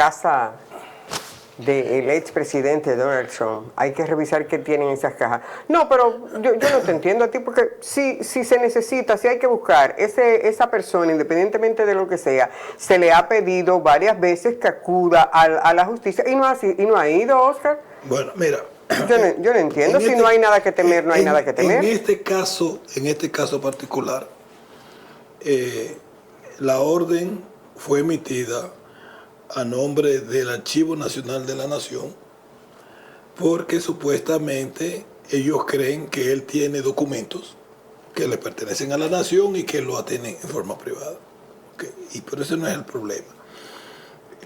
casa del expresidente Donald Trump. Hay que revisar qué tienen esas cajas. No, pero yo no te entiendo a ti, porque si se necesita, si hay que buscar, esa persona, independientemente de lo que sea, se le ha pedido varias veces que acuda a la justicia y no ha ido, Oscar. Bueno, mira. Yo no entiendo, si no hay nada que temer, no hay nada que temer. En este caso particular, la orden fue emitida a nombre del Archivo Nacional de la Nación, porque supuestamente ellos creen que él tiene documentos que le pertenecen a la nación y que lo atienden en forma privada. Okay. Pero ese no es el problema.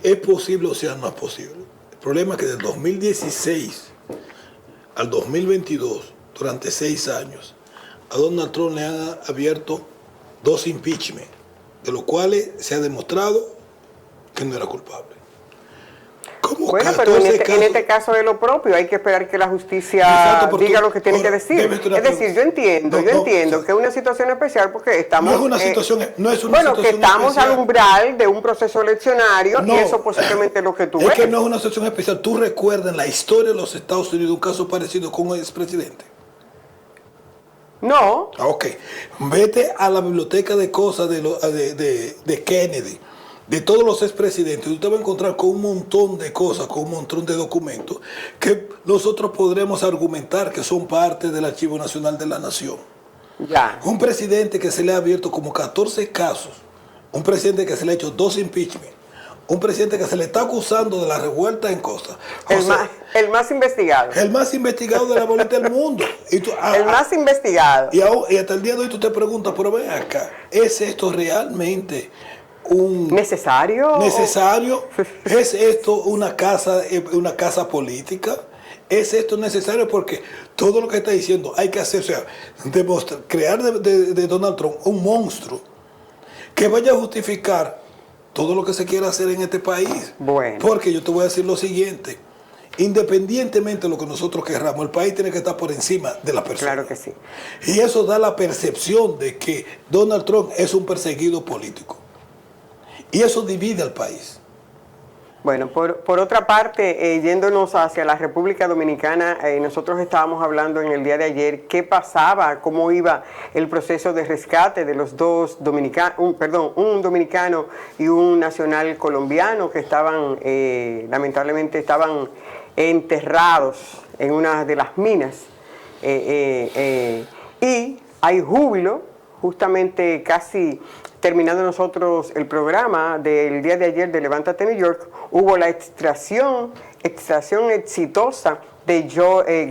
¿Es posible o sea no es posible? El problema es que del 2016 al 2022, durante 6 años, a Donald Trump le han abierto 2 impeachment, de los cuales se ha demostrado que no era culpable. Bueno, pero en este caso es lo propio, hay que esperar que la justicia diga lo que tiene que decir. Es decir, yo entiendo que es una situación especial porque estamos... No es una situación que estamos especial. Al umbral de un proceso eleccionario y eso posiblemente es lo que tú ves. Es que no es una situación especial. Tú recuerdas en la historia de los Estados Unidos un caso parecido con un expresidente. No. Ok. Vete a la biblioteca de cosas de Kennedy, de todos los expresidentes. Usted va a encontrar con un montón de cosas, con un montón de documentos que nosotros podremos argumentar que son parte del Archivo Nacional de la Nación. Ya. Un presidente que se le ha abierto como 14 casos, un presidente que se le ha hecho 2 impeachment, un presidente que se le está acusando de la revuelta en Costa. El más investigado. El más investigado de la bolita del mundo. El más investigado. Y hasta el día de hoy tú te preguntas, pero ven acá, ¿es esto realmente necesario? ¿Es esto una casa política? ¿Es esto necesario? Porque todo lo que está diciendo hay que hacer, o sea, crear de Donald Trump un monstruo que vaya a justificar todo lo que se quiera hacer en este país. Bueno. Porque yo te voy a decir lo siguiente: independientemente de lo que nosotros querramos, el país tiene que estar por encima de la persona. Claro que sí. Y eso da la percepción de que Donald Trump es un perseguido político. Y eso divide al país. Bueno, por otra parte, yéndonos hacia la República Dominicana, nosotros estábamos hablando en el día de ayer qué pasaba, cómo iba el proceso de rescate de los dos dominicanos, un dominicano y un nacional colombiano que estaban, lamentablemente estaban enterrados en una de las minas. Y hay júbilo, justamente casi terminando nosotros el programa del día de ayer de Levántate New York, hubo la extracción exitosa de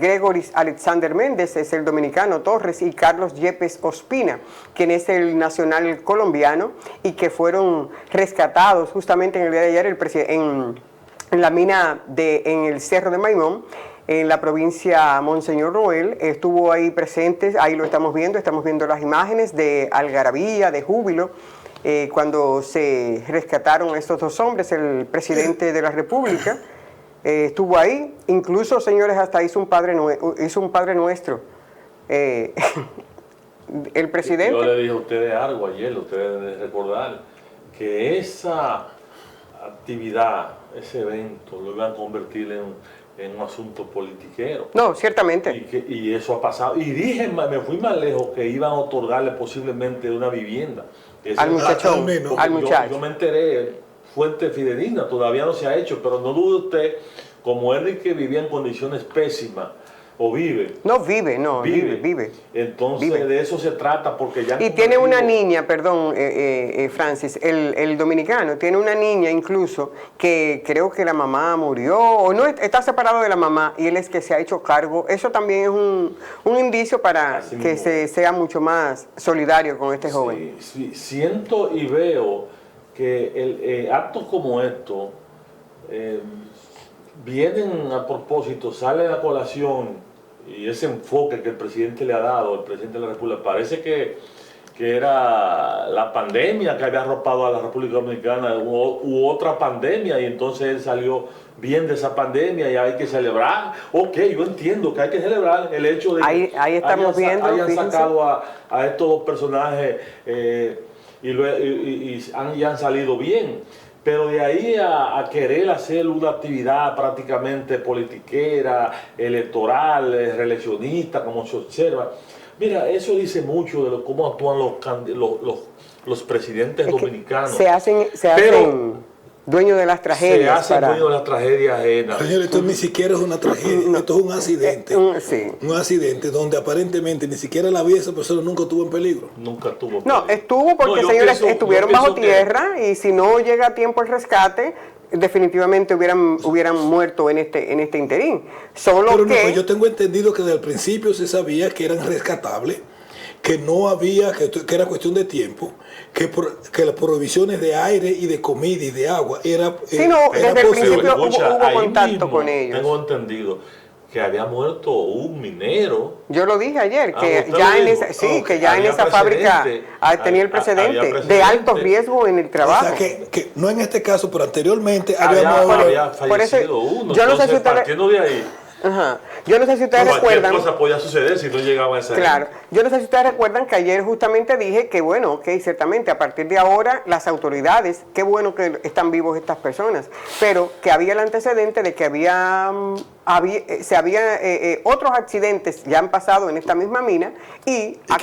Gregory Alexander Méndez, es el dominicano Torres, y Carlos Yepes Ospina, quien es el nacional colombiano, y que fueron rescatados justamente en el día de ayer en la mina en el Cerro de Maimón, en la provincia Monseñor Noel. Estuvo ahí presente, ahí lo estamos viendo las imágenes de algarabía, de júbilo, cuando se rescataron estos 2 hombres. El presidente de la República estuvo ahí, incluso, señores, hasta hizo un Padre Nuestro. El presidente... Yo le dije a ustedes algo ayer, ustedes deben recordar que esa actividad, ese evento, lo iban a convertir en un asunto politiquero. No, ciertamente. Y eso ha pasado. Y dije, me fui más lejos, que iban a otorgarle posiblemente una vivienda. Al muchacho. Yo me enteré, fuente fidedigna, todavía no se ha hecho, pero no dude usted, como Enrique vivía en condiciones pésimas, o vive. No vive. Entonces vive. De eso se trata, porque ya... Y tiene una niña, perdón, Francis, el dominicano, tiene una niña incluso que creo que la mamá murió, o no, está separado de la mamá, y él es que se ha hecho cargo. Eso también es un indicio para que se sea mucho más solidario con este joven. Sí, siento y veo que actos como estos vienen a propósito, salen a colación, y ese enfoque que el presidente le ha dado, el presidente de la República, parece que era la pandemia que había arropado a la República Dominicana u otra pandemia, y entonces él salió bien de esa pandemia y hay que celebrar. Ok, yo entiendo que hay que celebrar el hecho de que hayan sacado a estos 2 personajes y han salido bien. Pero de ahí a querer hacer una actividad prácticamente politiquera, electoral, reeleccionista, como se observa, mira, eso dice mucho de cómo actúan los presidentes dominicanos. Se hacen dueños de las tragedias. Se hacen dueños de las tragedias ajenas. Señor, esto ni siquiera es una tragedia, esto es un accidente. Sí. Un accidente donde aparentemente ni siquiera la vida de esa persona nunca estuvo en peligro. Nunca estuvo. No, estuvo porque, señores, estuvieron bajo tierra y si no llega a tiempo el rescate, definitivamente hubieran muerto en este interín. Solo pero que... no, yo tengo entendido que desde el principio se sabía que eran rescatables, que no había, que era cuestión de tiempo, que las provisiones de aire y de comida y de agua era sí, no, era desde el posible. principio hubo contacto mismo con ellos. Tengo entendido que había muerto un minero. Yo lo dije ayer, que usted ya lo en dijo. esa, que ya en esa fábrica tenía el precedente de alto riesgo en el trabajo. O sea, que no en este caso, pero anteriormente había fallecido por eso, uno. Yo no sé si partiendo de ahí, ajá. Yo no sé si ustedes cualquier recuerdan. cosa podía suceder si no llegaba a esa Claro. Yo no sé si ustedes recuerdan que ayer justamente dije que, bueno, ok, ciertamente a partir de ahora las autoridades, qué bueno que están vivos estas personas, pero que había el antecedente de que otros accidentes ya han pasado en esta misma mina y ha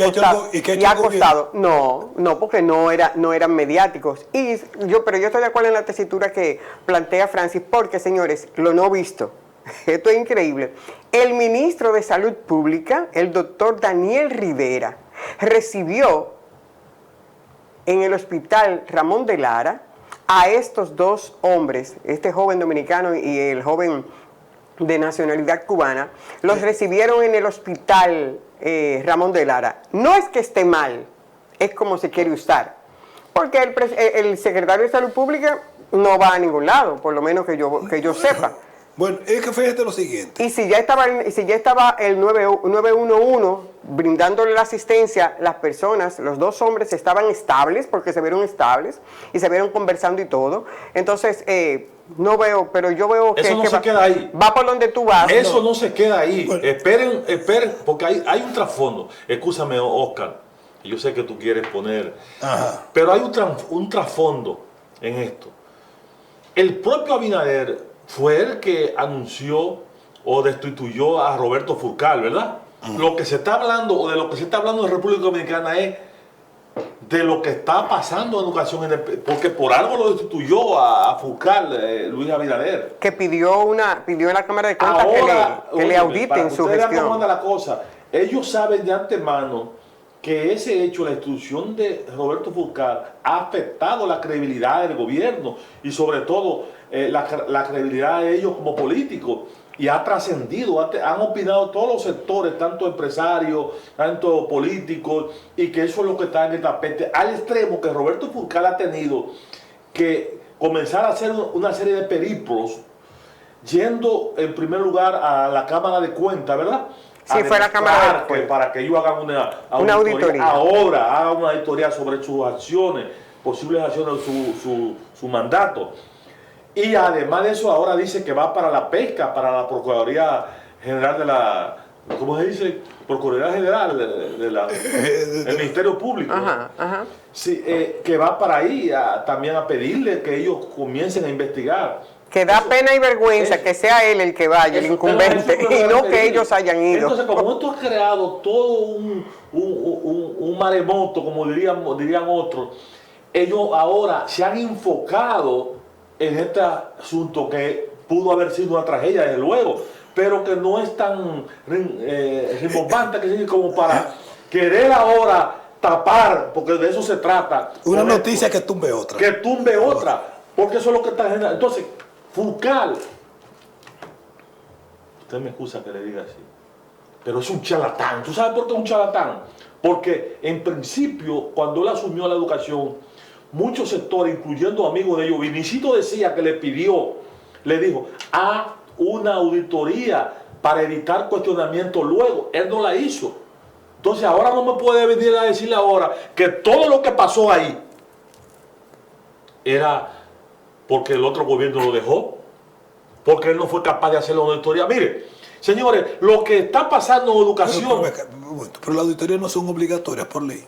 costado. No, porque no eran mediáticos. Pero yo estoy de acuerdo en la tesitura que plantea Francis, porque, señores, lo no visto. Esto es increíble. El ministro de Salud Pública, el doctor Daniel Rivera, recibió en el hospital Ramón de Lara a estos dos hombres, este joven dominicano y el joven de nacionalidad cubana. Los recibieron en el hospital Ramón de Lara. No es que esté mal, es como se quiere usar. Porque el secretario de Salud Pública no va a ningún lado, por lo menos que yo sepa. Bueno, es que fíjate lo siguiente. Y si ya estaba el 911 brindándole la asistencia, las personas, los dos hombres estaban estables, porque se vieron estables y se vieron conversando y todo. Entonces, no veo, pero yo veo eso no se queda ahí. Va por donde tú vas. Eso no se queda ahí. Bueno. Esperen, porque hay un trasfondo. Escúchame, Oscar, yo sé que tú quieres poner, pero hay un trasfondo en esto. El propio Abinader fue el que anunció o destituyó a Roberto Furcal, ¿verdad? Lo que se está hablando, o de lo que se está hablando en República Dominicana es de lo que está pasando en educación, porque por algo lo destituyó a Furcal, Luis Abinader. Que pidió en la Cámara de Cuentas que le auditen su gestión. Cómo anda la cosa. Ellos saben de antemano que ese hecho, la institución de Roberto Furcal, ha afectado la credibilidad del gobierno y sobre todo la credibilidad de ellos como políticos, y ha trascendido, han opinado todos los sectores, tanto empresarios, tanto políticos, y que eso es lo que está en el tapete, al extremo que Roberto Furcal ha tenido que comenzar a hacer una serie de periplos, yendo en primer lugar a la Cámara de Cuentas, ¿verdad? Sí, fue la Cámara de Cuentas. Para que ellos hagan una auditoría. Ahora hagan una auditoría sobre sus acciones, posibles acciones de su mandato. Y además de eso, ahora dice que va para la pesca, para la Procuraduría General de la... ¿Cómo se dice? Procuraduría General del Ministerio Público. Ajá. Sí, que va para ahí también a pedirle que ellos comiencen a investigar. Que da pena y vergüenza que sea él el que vaya, el incumbente, y no que ellos hayan ido. Entonces, como esto ha creado todo un maremoto, como dirían otros, ellos ahora se han enfocado en este asunto que pudo haber sido una tragedia, desde luego, pero que no es tan rimbombante como para querer ahora tapar, porque de eso se trata. Una noticia que tumbe otra. Que tumbe otra, porque eso es lo que está generando. Entonces, Furcal, usted me excusa que le diga así, pero es un charlatán. ¿Tú sabes por qué es un charlatán? Porque en principio, cuando él asumió la educación, muchos sectores, incluyendo amigos de ellos, Vinicito decía que le dijo, a una auditoría para evitar cuestionamiento luego. Él no la hizo. Entonces ahora no me puede venir a decirle ahora que todo lo que pasó ahí era porque el otro gobierno lo dejó, porque él no fue capaz de hacer la auditoría. Mire, señores, lo que está pasando en educación... Pero las auditorías no son obligatorias por ley.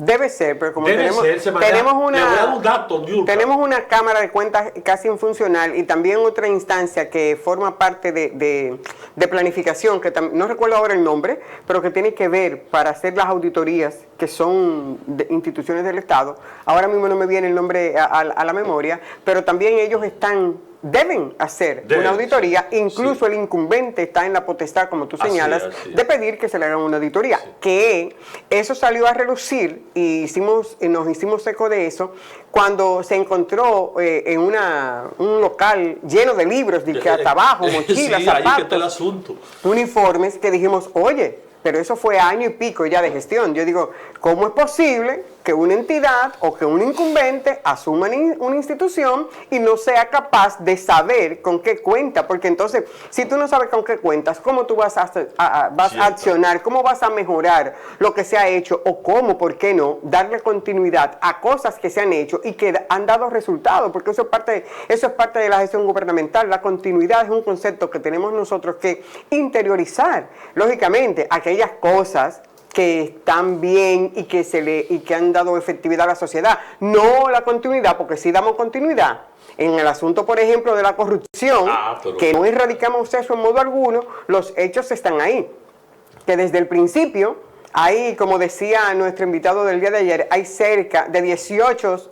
Debe ser, pero como Debe tenemos, ser, se maneja- tenemos le voy a dar una, un dato, Niurka. tenemos una Cámara de Cuentas casi infuncional y también otra instancia que forma parte de planificación, que no recuerdo ahora el nombre, pero que tiene que ver para hacer las auditorías, que son de instituciones del Estado. Ahora mismo no me viene el nombre a la memoria, pero también ellos deben hacer Deben, una auditoría, sí, incluso sí. el incumbente está en la potestad, como tú Así señalas, es, así es. de pedir que se le haga una auditoría, Sí. que eso salió a relucir y nos hicimos eco de eso cuando se encontró en un local lleno de libros, de que hasta abajo, mochilas, sí, ahí que está el zapatos, asunto. uniformes, que dijimos, oye, pero eso fue año y pico ya de gestión. Yo digo, ¿cómo es posible que una entidad o que un incumbente asuma una institución y no sea capaz de saber con qué cuenta? Porque entonces, si tú no sabes con qué cuentas, ¿cómo tú vas a accionar? ¿Cómo vas a mejorar lo que se ha hecho? ¿O cómo, por qué no, darle continuidad a cosas que se han hecho y que han dado resultados? Porque eso es parte de la gestión gubernamental. La continuidad es un concepto que tenemos nosotros que interiorizar. Lógicamente, aquellas cosas que están bien y que han dado efectividad a la sociedad. No la continuidad, porque si damos continuidad en el asunto, por ejemplo, de la corrupción, que no erradicamos eso en modo alguno, los hechos están ahí. Que desde el principio, ahí, como decía nuestro invitado del día de ayer, hay cerca de 18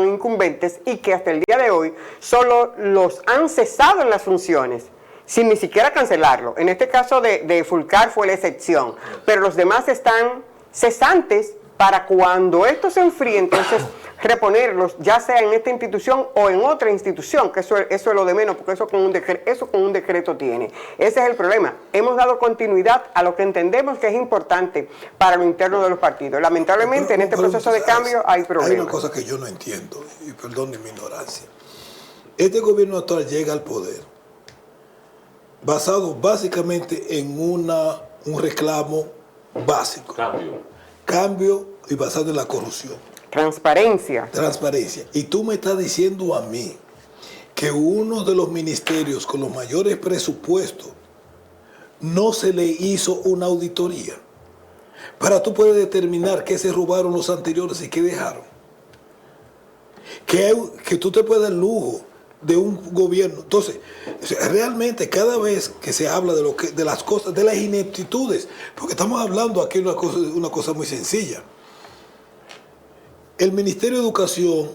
incumbentes y que hasta el día de hoy solo los han cesado en las funciones, sin ni siquiera cancelarlo. En este caso de Fulcar fue la excepción, pero los demás están cesantes para cuando esto se enfríe, entonces reponerlos, ya sea en esta institución o en otra institución, que eso es lo de menos, porque eso con un decreto tiene. Ese es el problema. Hemos dado continuidad a lo que entendemos que es importante para lo interno de los partidos. Lamentablemente, en este proceso de cambio hay problemas. Hay una cosa que yo no entiendo, y perdón mi ignorancia. Este gobierno actual llega al poder basado básicamente en un reclamo básico. Cambio y basado en la corrupción. Transparencia. Y tú me estás diciendo a mí que uno de los ministerios con los mayores presupuestos no se le hizo una auditoría para tú poder determinar qué se robaron los anteriores y qué dejaron. Que tú te puedes dar el lujo de un gobierno. Entonces, realmente cada vez que se habla de las cosas, de las ineptitudes, porque estamos hablando aquí de una cosa muy sencilla. El Ministerio de Educación,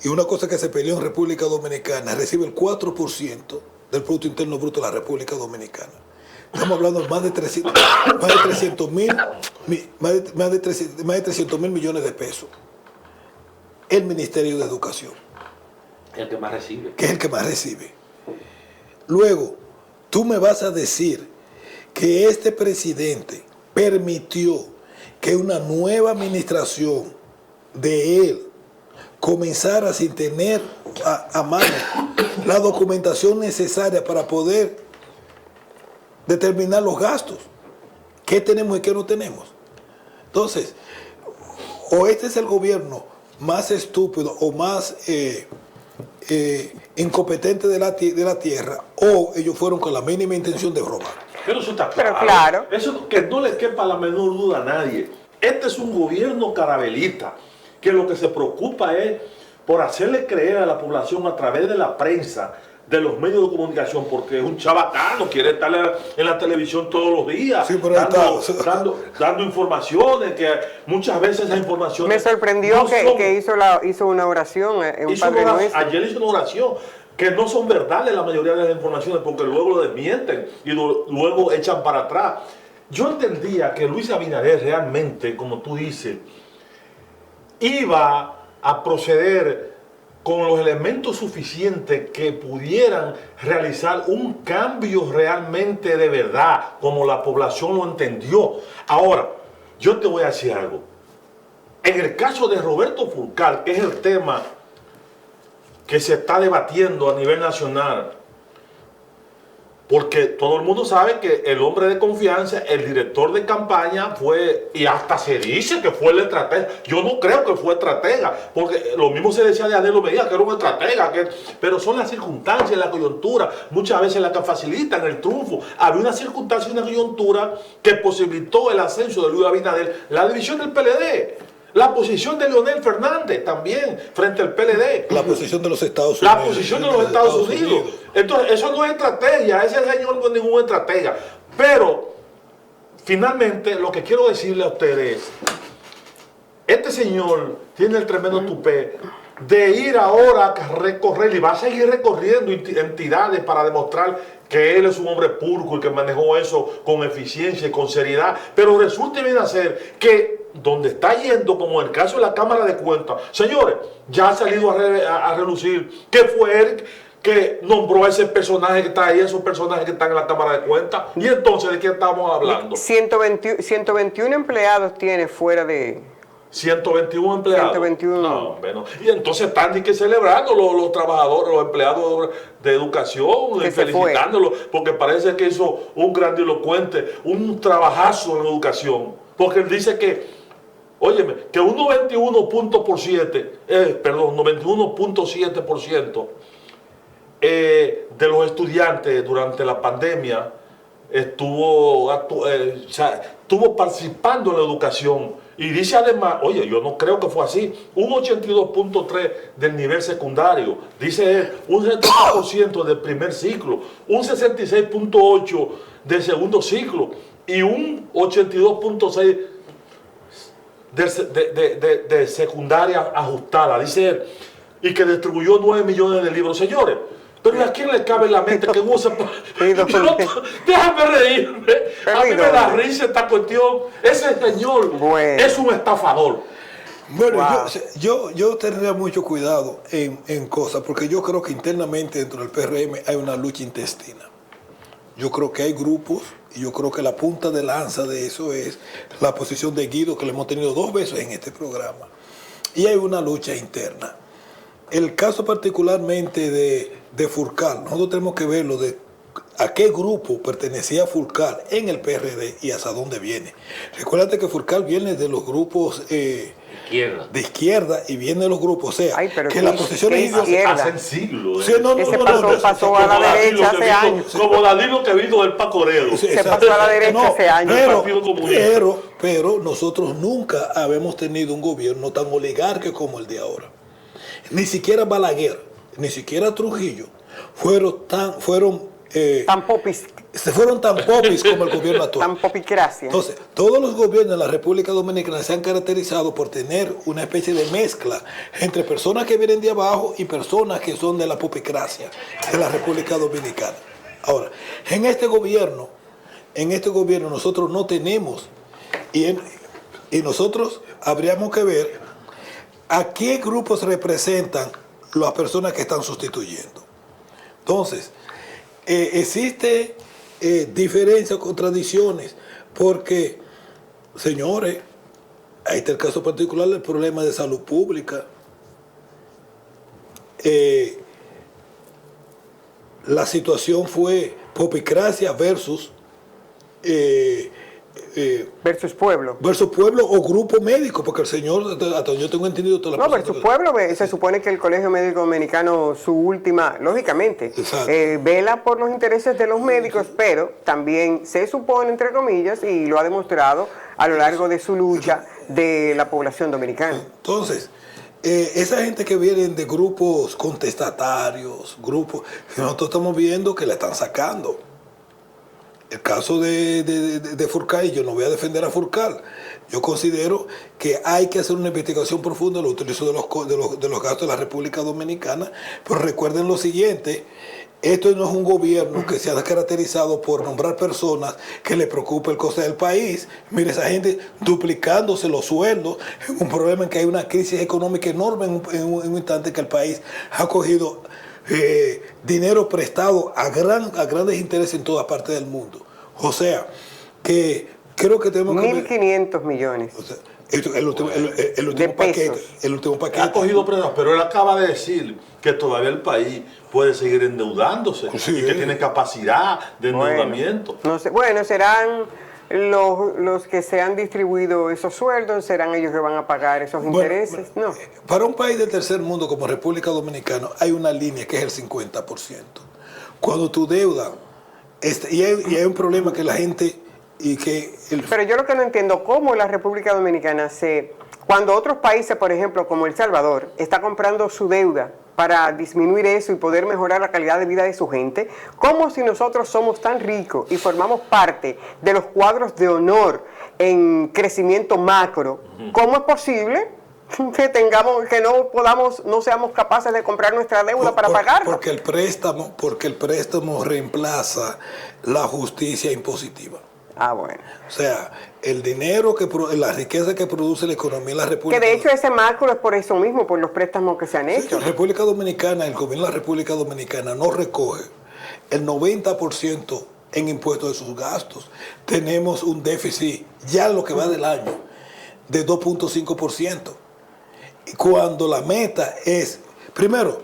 y una cosa que se peleó en República Dominicana, recibe el 4% del Producto Interno Bruto de la República Dominicana. Estamos hablando de más de 300 mil millones de pesos. El Ministerio de Educación. El que más recibe. Que es el que más recibe. Luego, tú me vas a decir que este presidente permitió que una nueva administración de él comenzara sin tener a mano la documentación necesaria para poder determinar los gastos. ¿Qué tenemos y qué no tenemos? Entonces, o este es el gobierno más estúpido o más incompetente de la tierra, o ellos fueron con la mínima intención de robar. Pero eso está claro. Pero claro. Eso que no le quepa la menor duda a nadie. Este es un gobierno carabelita, que lo que se preocupa es por hacerle creer a la población a través de la prensa, de los medios de comunicación, porque es un chabacano, quiere estar en la televisión todos los días, sí, pero dando informaciones, que muchas veces esas informaciones... Me sorprendió que hizo una oración en un Padre Nuestro. Ayer hizo una oración, que no son verdades la mayoría de las informaciones, porque luego lo desmienten y luego echan para atrás. Yo entendía que Luis Abinader realmente, como tú dices, iba a proceder con los elementos suficientes que pudieran realizar un cambio realmente de verdad, como la población lo entendió. Ahora, yo te voy a decir algo. En el caso de Roberto Fulcar, que es el tema que se está debatiendo a nivel nacional, porque todo el mundo sabe que el hombre de confianza, el director de campaña fue, y hasta se dice que fue el estratega. Yo no creo que fue estratega, porque lo mismo se decía de Adelo Medina, que era un estratega, pero son las circunstancias, la coyuntura, muchas veces las que facilitan el triunfo. Había una circunstancia y una coyuntura que posibilitó el ascenso de Luis Abinader, la división del PLD. La posición de Leonel Fernández también frente al PLD. La posición de los Estados Unidos. La posición de los Estados Unidos. Entonces, eso no es estrategia, ese señor no es ninguna estrategia. Pero, finalmente, lo que quiero decirle a ustedes es, este señor tiene el tremendo tupé de ir ahora a recorrer, y va a seguir recorriendo entidades para demostrar que él es un hombre pulcro y que manejó eso con eficiencia y con seriedad. Pero resulta y viene a ser que donde está yendo, como en el caso de la Cámara de Cuentas, señores, ya ha salido a relucir que fue él que nombró a ese personaje que está ahí, esos personajes que están en la Cámara de Cuentas. Y entonces, ¿de qué estamos hablando? 121 empleados tiene fuera de... 121 empleados. 121. No, bueno. Y entonces están ni que celebrando los trabajadores, los empleados de educación, Que felicitándolos, porque parece que hizo un grandilocuente, un trabajazo en educación. Porque él dice que, óyeme, que un 91.7% de los estudiantes durante la pandemia estuvo participando en la educación. Y dice además, oye, yo no creo que fue así, un 82.3% del nivel secundario, dice él, un 70% del primer ciclo, un 66.8% del segundo ciclo y un 82.6% de secundaria ajustada, dice él, y que distribuyó 9 millones de libros. Señores, pero ¿a quién le cabe en la mente que usa? Déjame reírme. A mí me da risa esta cuestión. Ese señor es un estafador. Bueno, yo tendría mucho cuidado en cosas, porque yo creo que internamente dentro del PRM hay una lucha intestina. Yo creo que hay grupos, y yo creo que la punta de lanza de eso es la posición de Guido, que le hemos tenido 2 veces en este programa. Y hay una lucha interna. El caso particularmente de Furcal, nosotros tenemos que verlo de a qué grupo pertenecía Furcal en el PRD y hasta dónde viene. Recuérdate que Furcal viene de los grupos de izquierda y viene de los grupos, o sea, que la posición es hace siglos. Sí, pasó a la derecha hace años. Como Danilo que vino del Pacorero. Se pasó a la derecha hace años. Pero nosotros nunca habíamos tenido un gobierno tan oligárquico como el de ahora. Ni siquiera Balaguer, ni siquiera Trujillo fueron tan popis como el gobierno actual. Tan popicracia. Entonces, todos los gobiernos de la República Dominicana se han caracterizado por tener una especie de mezcla entre personas que vienen de abajo y personas que son de la popicracia de la República Dominicana. Ahora, en este gobierno nosotros no tenemos, y nosotros habríamos que ver a qué grupos representan las personas que están sustituyendo. Entonces, existe diferencias, contradicciones, porque, señores, ahí está el caso particular del problema de salud pública. La situación fue popicracia versus pueblo. Versus pueblo o grupo médico, porque el señor, hasta yo tengo entendido toda la versus pueblo, se supone que el Colegio Médico Dominicano, su última, lógicamente, vela por los intereses de los médicos, pero también se supone, entre comillas, y lo ha demostrado a lo largo de su lucha, de la población dominicana. Entonces, esa gente que vienen de grupos contestatarios, grupos, nosotros estamos viendo que la están sacando. El caso de Furcal, y yo no voy a defender a Furcal, yo considero que hay que hacer una investigación profunda en el utilizo de los gastos de la República Dominicana, pero recuerden lo siguiente, esto no es un gobierno que se ha caracterizado por nombrar personas que le preocupe el coste del país. Mire, esa gente duplicándose los sueldos, en un problema en que hay una crisis económica enorme en un instante que el país ha cogido dinero prestado a grandes intereses en toda parte del mundo. O sea, que creo que tenemos 1.500 millones. O sea, el último paquete. Ha cogido prendas, pero él acaba de decir que todavía el país puede seguir endeudándose y que tiene capacidad de endeudamiento. No sé, serán los que se han distribuido esos sueldos, serán ellos que van a pagar esos intereses. No. Para un país del tercer mundo como República Dominicana hay una línea que es el 50%. Cuando tu deuda, y hay un problema que la gente... Pero yo lo que no entiendo, ¿cómo la República Dominicana Cuando otros países, por ejemplo, como El Salvador, está comprando su deuda para disminuir eso y poder mejorar la calidad de vida de su gente, ¿cómo si nosotros somos tan ricos y formamos parte de los cuadros de honor en crecimiento macro? ¿Cómo es posible que no seamos capaces de comprar nuestra deuda para pagarla? Porque el préstamo reemplaza la justicia impositiva. Ah, bueno. O sea, el dinero la riqueza que produce la economía de la República. Que de hecho ese macro es por eso mismo, por los préstamos que se han hecho. La República Dominicana, el gobierno de la República Dominicana no recoge el 90% en impuestos de sus gastos. Tenemos un déficit ya en lo que va del año de 2.5%. Y cuando la meta es, primero,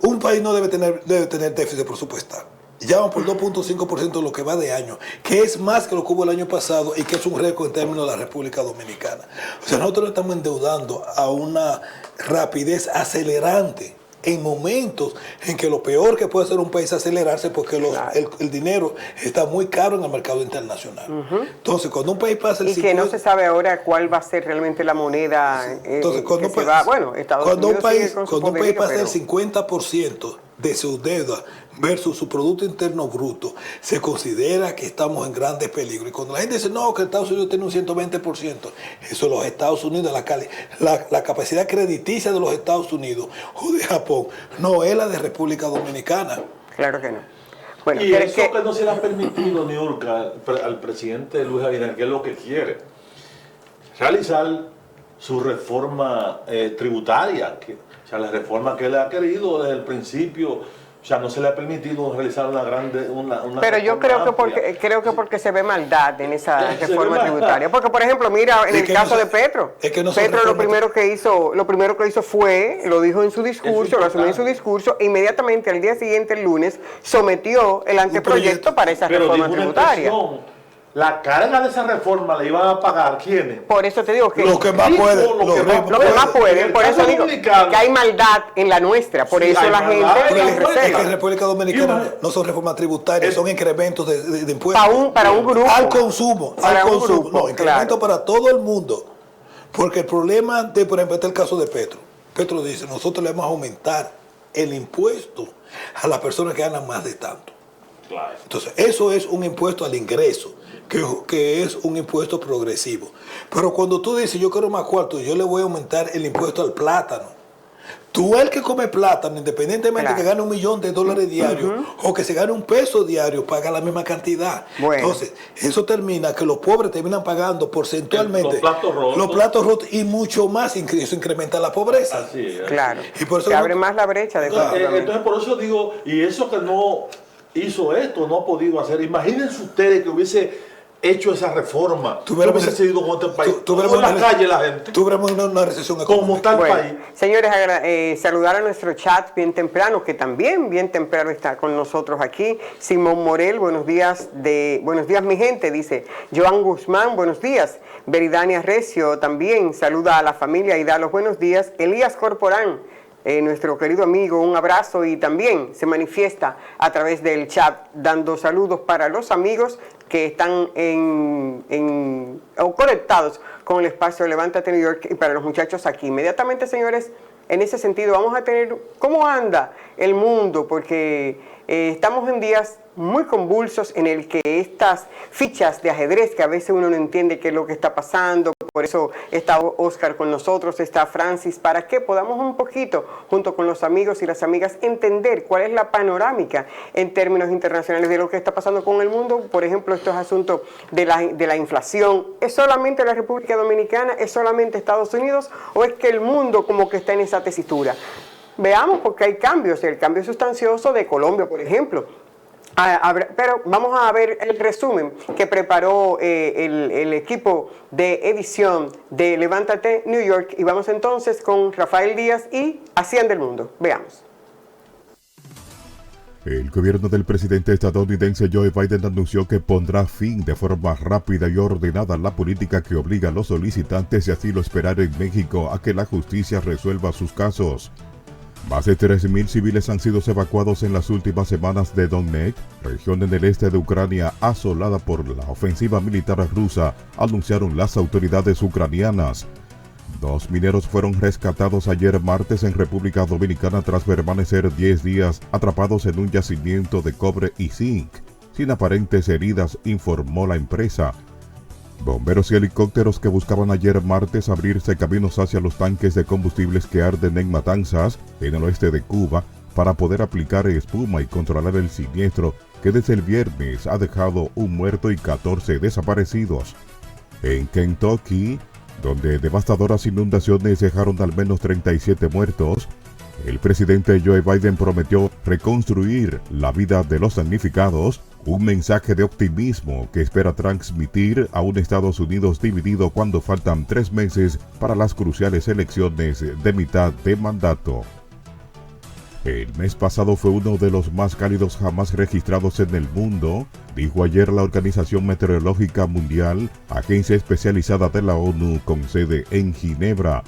un país no debe tener déficit presupuestal. Ya vamos por 2.5% de lo que va de año, que es más que lo que hubo el año pasado y que es un récord en términos de la República Dominicana. O sea, nosotros nos estamos endeudando a una rapidez acelerante en momentos en que lo peor que puede hacer un país es acelerarse porque el dinero está muy caro en el mercado internacional. Entonces, cuando un país pasa el 50%... Y que no se sabe ahora cuál va a ser realmente la moneda. Entonces, cuando un país pasa el 50% de su deuda versus su Producto Interno Bruto, se considera que estamos en grandes peligros. Y cuando la gente dice, no, que Estados Unidos tiene un 120%, eso es los Estados Unidos, la capacidad crediticia de los Estados Unidos o de Japón, no es la de República Dominicana. Claro que no. Bueno, y eso que no se le ha permitido, Niurka, al presidente Luis Abinader, que es lo que quiere, realizar su reforma tributaria, o sea, la reforma que él ha querido desde el principio. O sea, no se le ha permitido realizar una pero yo creo que porque se ve maldad en esa reforma tributaria. Porque, por ejemplo, mira, en el caso de Petro. Petro lo primero que hizo fue, lo dijo en su discurso, lo asumió en su discurso, e inmediatamente al día siguiente, el lunes, sometió el anteproyecto para esa reforma tributaria. La carga de esa reforma la iban a pagar ¿quiénes? Por eso te digo que los que más pueden, los que más pueden, por eso digo que hay maldad en la nuestra, por eso la gente le recela. Es que en República Dominicana no son reformas tributarias, son incrementos de impuestos. Para un grupo. Al consumo, no, incrementos para todo el mundo. Porque el problema de, por ejemplo, este es el caso de Petro. Petro dice, nosotros le vamos a aumentar el impuesto a las personas que ganan más de tanto. Claro. Entonces, eso es un impuesto al ingreso, que es un impuesto progresivo. Pero cuando tú dices, yo quiero más cuarto, yo le voy a aumentar el impuesto al plátano. Tú, el que come plátano, independientemente que gane $1 millón diarios o que se gane $1 diario, paga la misma cantidad. Bueno. Entonces, eso termina que los pobres terminan pagando porcentualmente los platos rotos y mucho más, eso incrementa la pobreza. Así es. Claro. Y por eso se abre más la brecha. Entonces, por eso digo, y eso que no hizo esto, no ha podido hacer. Imagínense ustedes que hubiese hecho esa reforma, hubiese seguido con este país, en la calle la gente, tuviéramos una recesión económica. Como tal país. Señores, saludar a nuestro chat bien temprano, que también bien temprano está con nosotros aquí. Simón Morel, buenos días mi gente, dice. Joan Guzmán, buenos días. Veridania Recio también saluda a la familia y da los buenos días. Elías Corporán, nuestro querido amigo, un abrazo, y también se manifiesta a través del chat dando saludos para los amigos que están conectados con el espacio Levántate New York y para los muchachos aquí. Inmediatamente, señores, en ese sentido vamos a tener cómo anda el mundo, porque estamos en días muy convulsos en el que estas fichas de ajedrez, que a veces uno no entiende qué es lo que está pasando, por eso está Oscar con nosotros, está Francis, para que podamos un poquito, junto con los amigos y las amigas, entender cuál es la panorámica en términos internacionales de lo que está pasando con el mundo. Por ejemplo, estos asuntos de la inflación. ¿Es solamente la República Dominicana? ¿Es solamente Estados Unidos? ¿O es que el mundo como que está en esa tesitura? Veamos, porque hay cambios, el cambio sustancioso de Colombia, por ejemplo. Pero vamos a ver el resumen que preparó el equipo de edición de Levántate New York, y vamos entonces con Rafael Díaz y Hacienda del Mundo. Veamos. El gobierno del presidente estadounidense Joe Biden anunció que pondrá fin de forma rápida y ordenada a la política que obliga a los solicitantes de asilo a esperar en México a que la justicia resuelva sus casos. Más de 3.000 civiles han sido evacuados en las últimas semanas de Donetsk, región en el este de Ucrania asolada por la ofensiva militar rusa, anunciaron las autoridades ucranianas. 2 mineros fueron rescatados ayer martes en República Dominicana tras permanecer 10 días atrapados en un yacimiento de cobre y zinc, sin aparentes heridas, informó la empresa. Bomberos y helicópteros que buscaban ayer martes abrirse caminos hacia los tanques de combustibles que arden en Matanzas, en el oeste de Cuba, para poder aplicar espuma y controlar el siniestro que desde el viernes ha dejado un muerto y 14 desaparecidos. En Kentucky, donde devastadoras inundaciones dejaron al menos 37 muertos, el presidente Joe Biden prometió reconstruir la vida de los damnificados, un mensaje de optimismo que espera transmitir a un Estados Unidos dividido cuando faltan 3 meses para las cruciales elecciones de mitad de mandato. El mes pasado fue uno de los más cálidos jamás registrados en el mundo, dijo ayer la Organización Meteorológica Mundial, agencia especializada de la ONU con sede en Ginebra.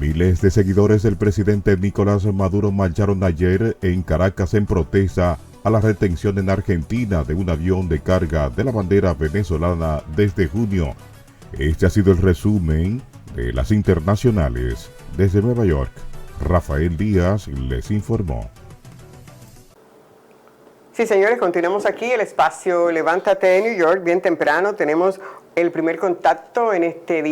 Miles de seguidores del presidente Nicolás Maduro marcharon ayer en Caracas en protesta a la retención en Argentina de un avión de carga de la bandera venezolana desde junio. Este ha sido el resumen de las internacionales. Desde Nueva York, Rafael Díaz les informó. Sí, señores, continuamos aquí, el espacio Levántate de New York. Bien temprano tenemos el primer contacto en este día.